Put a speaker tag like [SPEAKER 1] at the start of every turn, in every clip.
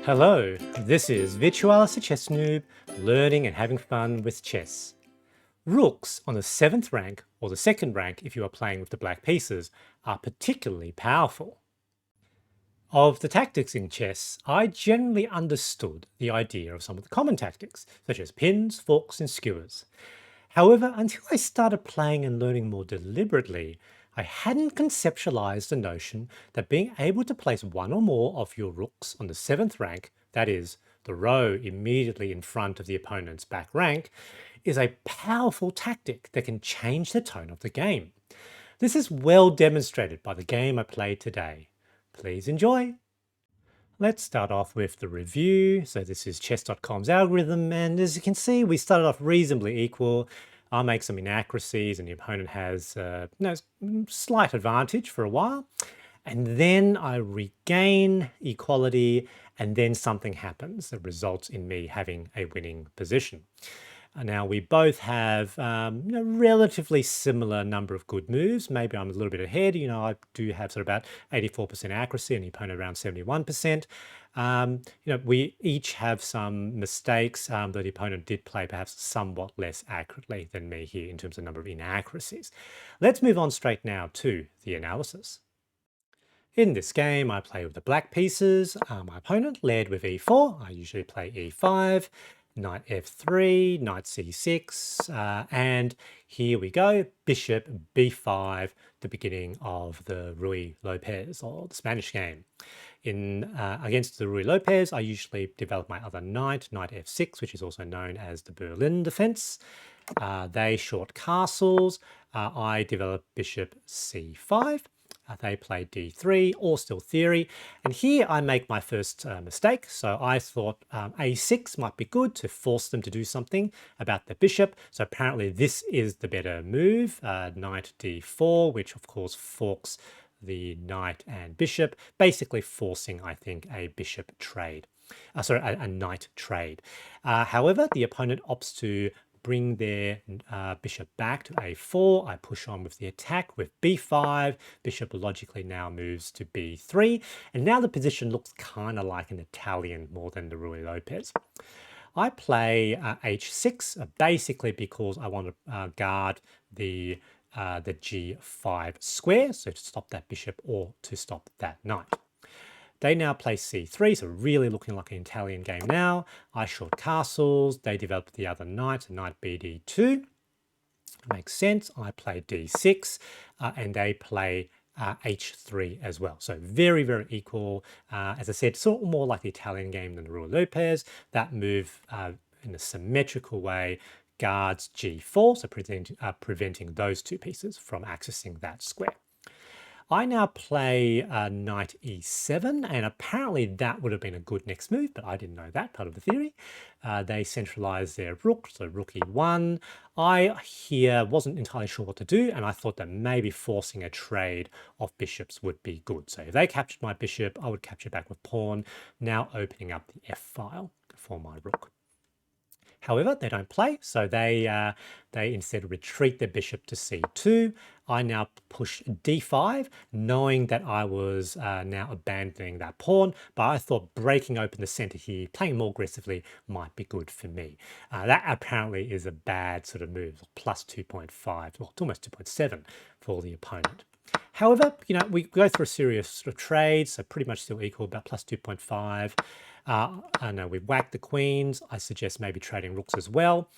[SPEAKER 1] Hello, this is Virtualis, a chess noob, learning and having fun with chess. Rooks on the 7th rank, or the 2nd rank if you are playing with the black pieces, are particularly powerful. Of the tactics in chess, I generally understood the idea of some of the common tactics, such as pins, forks, and skewers. However, until I started playing and learning more deliberately, I hadn't conceptualized the notion that being able to place one or more of your rooks on the 7th rank, that is, the row immediately in front of the opponent's back rank, is a powerful tactic that can change the tone of the game. This is well demonstrated by the game I played today. Please enjoy! Let's start off with the review. So this is chess.com's algorithm, and as you can see, we started off reasonably equal. I make some inaccuracies and the opponent has slight advantage for a while. And then I regain equality, and then something happens that results in me having a winning position. Now we both have relatively similar number of good moves. Maybe I'm a little bit ahead. I do have sort of about 84% accuracy and the opponent around 71%. We each have some mistakes that the opponent did play perhaps somewhat less accurately than me here in terms of number of inaccuracies. Let's move on straight now to the analysis. In this game, I play with the black pieces. My opponent led with e4. I usually play e5. Knight f3, knight c6, and here we go, bishop b5, the beginning of the Ruy Lopez, or the Spanish game. Against the Ruy Lopez, I usually develop my other knight, knight f6, which is also known as the Berlin defense. They short castles. I develop bishop c5. They play d3, all still theory. And here I make my first mistake. So I thought a6 might be good to force them to do something about the bishop. So apparently this is the better move, knight d4, which of course forks the knight and bishop, basically forcing, I think, a bishop trade. A knight trade. However, the opponent opts to bring their bishop back to a4. I push on with the attack with b5. Bishop logically now moves to b3. And now the position looks kind of like an Italian more than the Ruy Lopez. I play h6 basically because I want to guard the g5 square, so to stop that bishop or to stop that knight. They now play c3, so really looking like an Italian game now. I short castles, they develop the other knight, knight bd2. Makes sense. I play d6, and they play h3 as well. So very, very equal. As I said, sort of more like the Italian game than the Ruy Lopez. That move in a symmetrical way guards g4, so preventing those two pieces from accessing that square. I now play knight e7, and apparently that would have been a good next move, but I didn't know that part of the theory. They centralize their rook, so rook e1. I here wasn't entirely sure what to do, and I thought that maybe forcing a trade of bishops would be good. So if they captured my bishop, I would capture back with pawn, now opening up the f-file for my rook. However, they don't play, so they instead retreat their bishop to c2. I now push d5, knowing that I was now abandoning that pawn, but I thought breaking open the center here, playing more aggressively, might be good for me. That apparently is a bad sort of move, plus 2.5, well, it's almost 2.7 for the opponent. However, we go through a series of sort of trades, so pretty much still equal, about plus 2.5. I know we whack the queens. I suggest maybe trading rooks as well.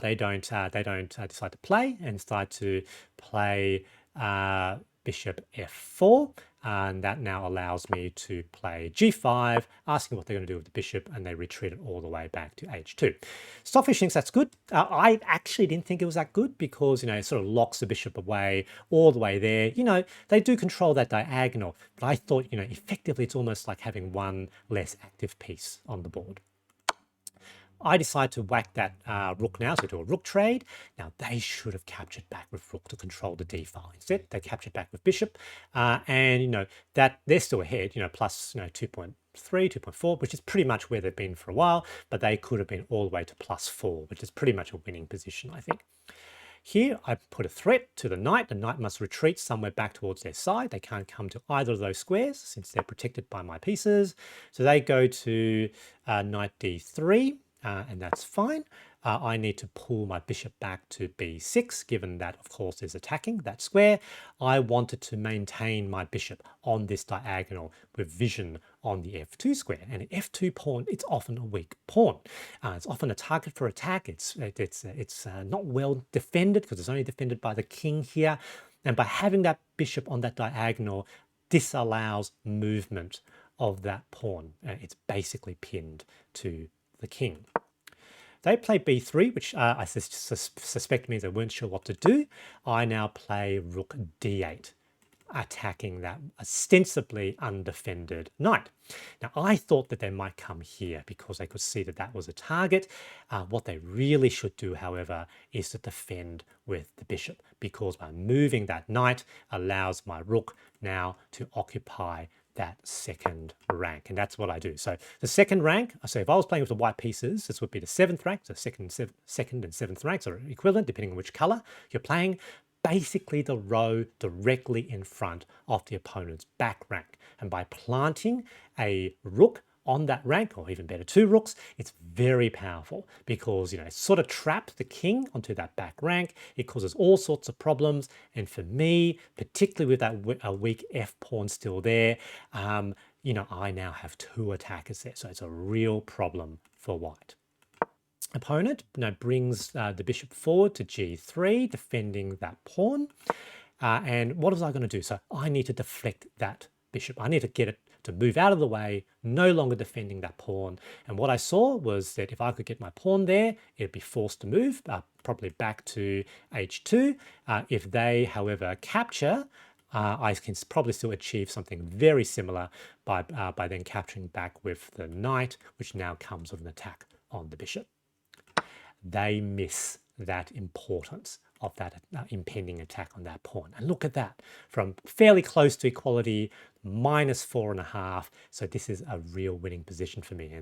[SPEAKER 1] They don't decide to play and decide to play bishop f4, and that now allows me to play g5, asking what they're going to do with the bishop, and they retreat it all the way back to h2. Stockfish thinks that's good. I actually didn't think it was that good because, it sort of locks the bishop away all the way there. They do control that diagonal, but I thought, effectively it's almost like having one less active piece on the board. I decide to whack that rook now, so do a rook trade. Now, they should have captured back with rook to control the d-file. Instead, they captured back with bishop, and, that they're still ahead, plus, 2.3, 2.4, which is pretty much where they've been for a while, but they could have been all the way to plus 4, which is pretty much a winning position, I think. Here I put a threat to the knight. The knight must retreat somewhere back towards their side. They can't come to either of those squares since they're protected by my pieces. So they go to knight d3, and that's fine. I need to pull my bishop back to b6, given that, of course, is attacking that square. I wanted to maintain my bishop on this diagonal with vision on the f2 square. And an f2 pawn, it's often a weak pawn. It's often a target for attack. It's not well defended because it's only defended by the king here. And by having that bishop on that diagonal, disallows movement of that pawn. It's basically pinned to the king. They play b3, which I suspect means they weren't sure what to do. I now play rook d8, attacking that ostensibly undefended knight. Now, I thought that they might come here because they could see that that was a target. What they really should do, however, is to defend with the bishop, because by moving that knight allows my rook now to occupy that second rank, and that's what I do. So the second rank, so if I was playing with the white pieces, this would be the seventh rank. So second and seventh ranks are equivalent depending on which color you're playing. Basically the row directly in front of the opponent's back rank, and by planting a rook on that rank, or even better, two rooks, it's very powerful because, it sort of traps the king onto that back rank. It causes all sorts of problems. And for me, particularly with that weak f pawn still there, I now have two attackers there. So it's a real problem for white. Opponent brings the bishop forward to g3, defending that pawn. And what was I going to do? So I need to deflect that bishop. I need to get it to move out of the way, no longer defending that pawn. And what I saw was that if I could get my pawn there, it'd be forced to move, probably back to h2. If they, however, capture, I can probably still achieve something very similar by then capturing back with the knight, which now comes with an attack on the bishop. They miss that importance of that impending attack on that pawn. And look at that, from fairly close to equality, -4.5. So this is a real winning position for me.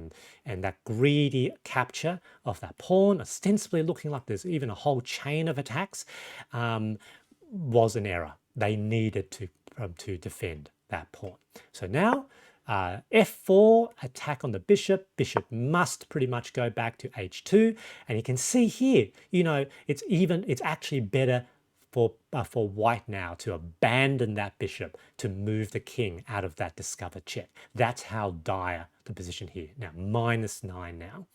[SPEAKER 1] And that greedy capture of that pawn, ostensibly looking like there's even a whole chain of attacks, was an error. They needed to defend that pawn. So now, f4, attack on the bishop. Bishop must pretty much go back to h2. And you can see here, it's actually better for white now to abandon that bishop to move the king out of that discovered check. That's how dire the position here. Now, -9 now.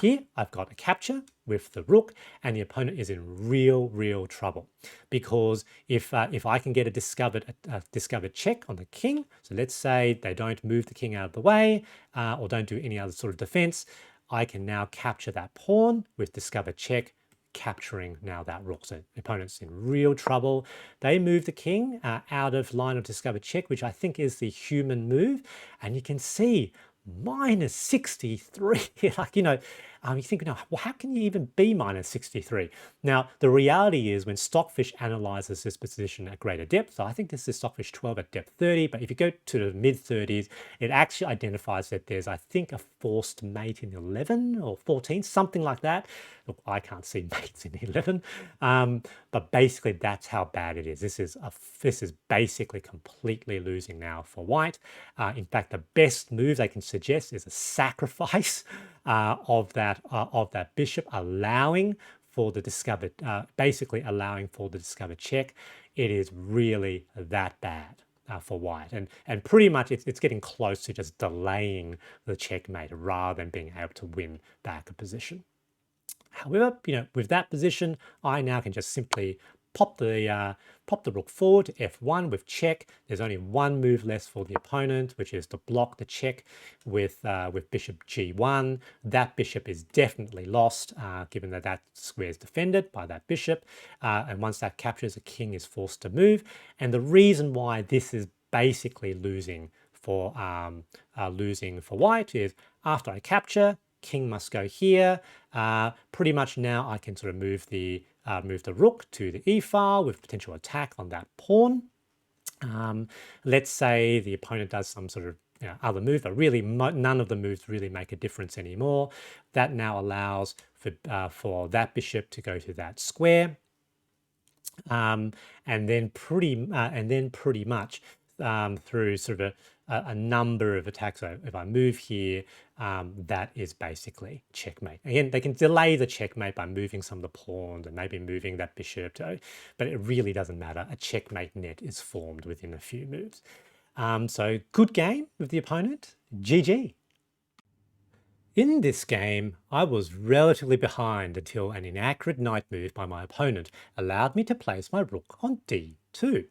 [SPEAKER 1] Here, I've got a capture with the rook, and the opponent is in real trouble, because if I can get a discovered check on the king, so let's say they don't move the king out of the way or don't do any other sort of defense, I can now capture that pawn with discovered check, capturing now that rook. So the opponent's in real trouble. They move the king out of line of discovered check, which I think is the human move, and you can see -63. You think, well, how can you even be -63? Now, the reality is when Stockfish analyzes this position at greater depth, so I think this is Stockfish 12 at depth 30, but if you go to the mid-30s, it actually identifies that there's, I think, a forced mate in 11 or 14, something like that. Look, I can't see mates in 11, but basically that's how bad it is. This is basically completely losing now for white. In fact, the best move they can suggest is a sacrifice of that bishop, allowing for the discovered, basically allowing for the discovered check. It is really that bad for white, and pretty much it's getting close to just delaying the checkmate rather than being able to win back a position. However, with that position, I now can just simply pop the rook forward to f1 with check. There's only one move left for the opponent, which is to block the check with bishop g1. That bishop is definitely lost, given that that square is defended by that bishop. And once that captures, the king is forced to move. And the reason why this is basically losing for white is after I capture, king must go here. Pretty much now I can sort of move the rook to the e-file with potential attack on that pawn. Let's say the opponent does some sort of other move, but really none of the moves really make a difference anymore. That now allows for that bishop to go to that square. and then pretty much through sort of a number of attacks. So if I move here, that is basically checkmate. Again, they can delay the checkmate by moving some of the pawns and maybe moving that bishop, but it really doesn't matter. A checkmate net is formed within a few moves. So good game with the opponent. GG. In this game, I was relatively behind until an inaccurate knight move by my opponent allowed me to place my rook on d2.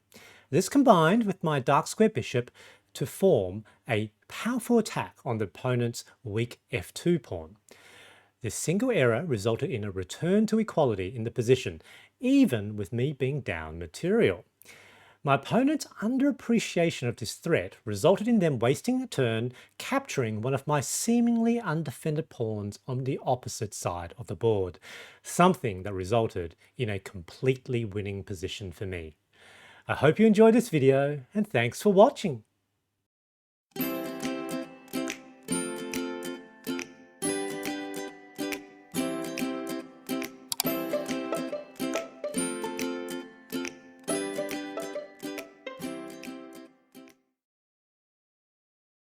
[SPEAKER 1] This combined with my dark square bishop to form a powerful attack on the opponent's weak f2 pawn. This single error resulted in a return to equality in the position, even with me being down material. My opponent's underappreciation of this threat resulted in them wasting a turn, capturing one of my seemingly undefended pawns on the opposite side of the board, something that resulted in a completely winning position for me. I hope you enjoyed this video, and thanks for watching.